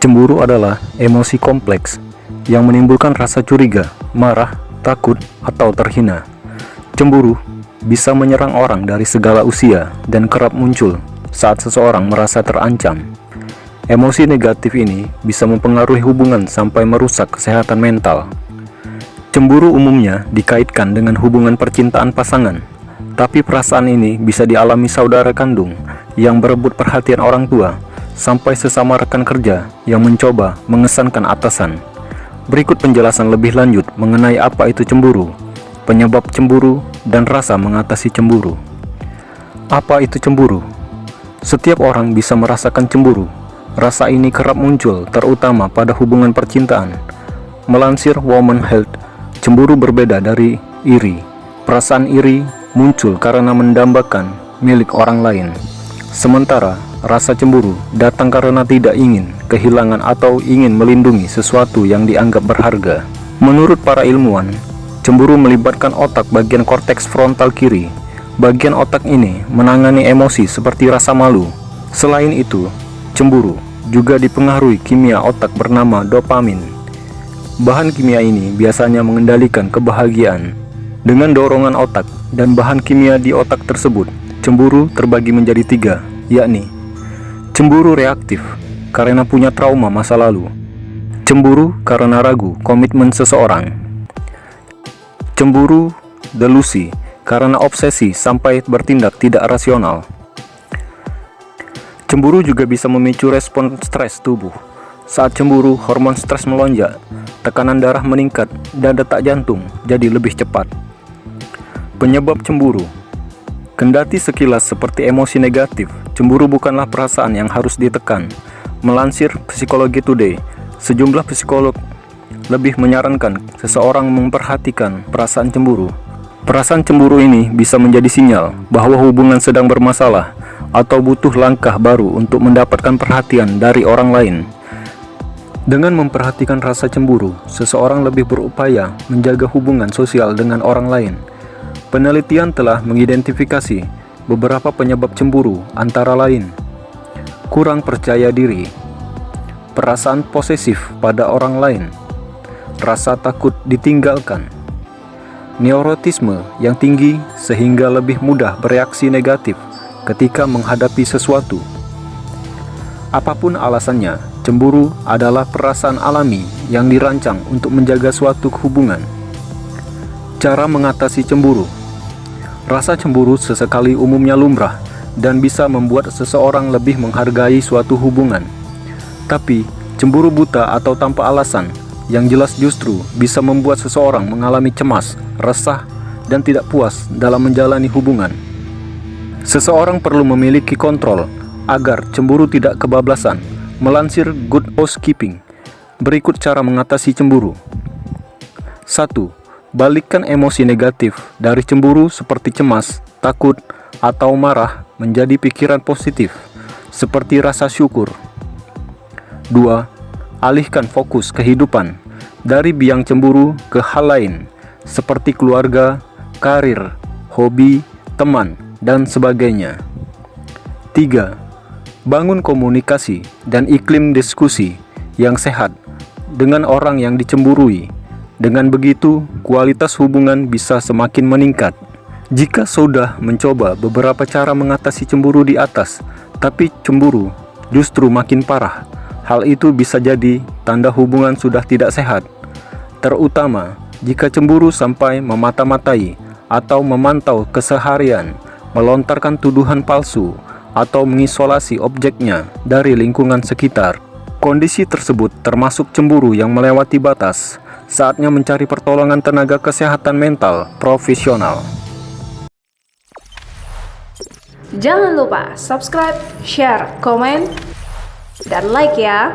Cemburu adalah emosi kompleks yang menimbulkan rasa curiga, marah, takut, atau terhina. Cemburu bisa menyerang orang dari segala usia dan kerap muncul saat seseorang merasa terancam. Emosi negatif ini bisa mempengaruhi hubungan sampai merusak kesehatan mental. Cemburu umumnya dikaitkan dengan hubungan percintaan pasangan, tapi perasaan ini bisa dialami saudara kandung yang berebut perhatian orang tua, sampai sesama rekan kerja yang mencoba mengesankan atasan. Berikut penjelasan lebih lanjut mengenai apa itu cemburu, penyebab cemburu, dan rasa mengatasi cemburu. Apa itu cemburu? Setiap orang bisa merasakan cemburu. Rasa ini kerap muncul terutama pada hubungan percintaan. Melansir Women's Health, cemburu berbeda dari iri. Perasaan iri muncul karena mendambakan milik orang lain. Sementara rasa cemburu datang karena tidak ingin kehilangan atau ingin melindungi sesuatu yang dianggap berharga. Menurut para ilmuwan, cemburu melibatkan otak bagian korteks frontal kiri. Bagian otak ini menangani emosi seperti rasa malu. Selain itu, cemburu juga dipengaruhi kimia otak bernama dopamin. Bahan kimia ini biasanya mengendalikan kebahagiaan. Dengan dorongan otak dan bahan kimia di otak tersebut, cemburu terbagi menjadi 3, yakni cemburu reaktif karena punya trauma masa lalu, cemburu karena ragu komitmen seseorang, cemburu delusi karena obsesi sampai bertindak tidak rasional. Cemburu juga bisa memicu respon stres tubuh. Saat cemburu, hormon stres melonjak, tekanan darah meningkat, dan detak jantung jadi lebih cepat. Penyebab cemburu. Kendati sekilas seperti emosi negatif, cemburu bukanlah perasaan yang harus ditekan. Melansir Psikologi Today, sejumlah psikolog lebih menyarankan seseorang memperhatikan perasaan cemburu. Perasaan cemburu ini bisa menjadi sinyal bahwa hubungan sedang bermasalah atau butuh langkah baru untuk mendapatkan perhatian dari orang lain. Dengan memperhatikan rasa cemburu, seseorang lebih berupaya menjaga hubungan sosial dengan orang lain. Penelitian telah mengidentifikasi beberapa penyebab cemburu, antara lain kurang percaya diri, perasaan posesif pada orang lain, rasa takut ditinggalkan, neurotisme yang tinggi sehingga lebih mudah bereaksi negatif ketika menghadapi sesuatu. Apapun alasannya, cemburu adalah perasaan alami yang dirancang untuk menjaga suatu hubungan. Cara mengatasi cemburu. Rasa cemburu sesekali umumnya lumrah dan bisa membuat seseorang lebih menghargai suatu hubungan. Tapi, cemburu buta atau tanpa alasan yang jelas justru bisa membuat seseorang mengalami cemas, resah, dan tidak puas dalam menjalani hubungan. Seseorang perlu memiliki kontrol agar cemburu tidak kebablasan. Melansir Good Housekeeping, berikut cara mengatasi cemburu. 1. Balikkan emosi negatif dari cemburu seperti cemas, takut, atau marah menjadi pikiran positif, seperti rasa syukur. 2. Alihkan fokus kehidupan dari biang cemburu ke hal lain, seperti keluarga, karir, hobi, teman, dan sebagainya. 3. Bangun komunikasi dan iklim diskusi yang sehat dengan orang yang dicemburui. Dengan begitu, kualitas hubungan bisa semakin meningkat. Jika sudah mencoba beberapa cara mengatasi cemburu di atas, tapi cemburu justru makin parah, hal itu bisa jadi tanda hubungan sudah tidak sehat. Terutama jika cemburu sampai memata-matai atau memantau keseharian, melontarkan tuduhan palsu, atau mengisolasi objeknya dari lingkungan sekitar. Kondisi tersebut termasuk cemburu yang melewati batas. Saatnya mencari pertolongan tenaga kesehatan mental profesional. Jangan lupa subscribe, share, komen, dan like ya.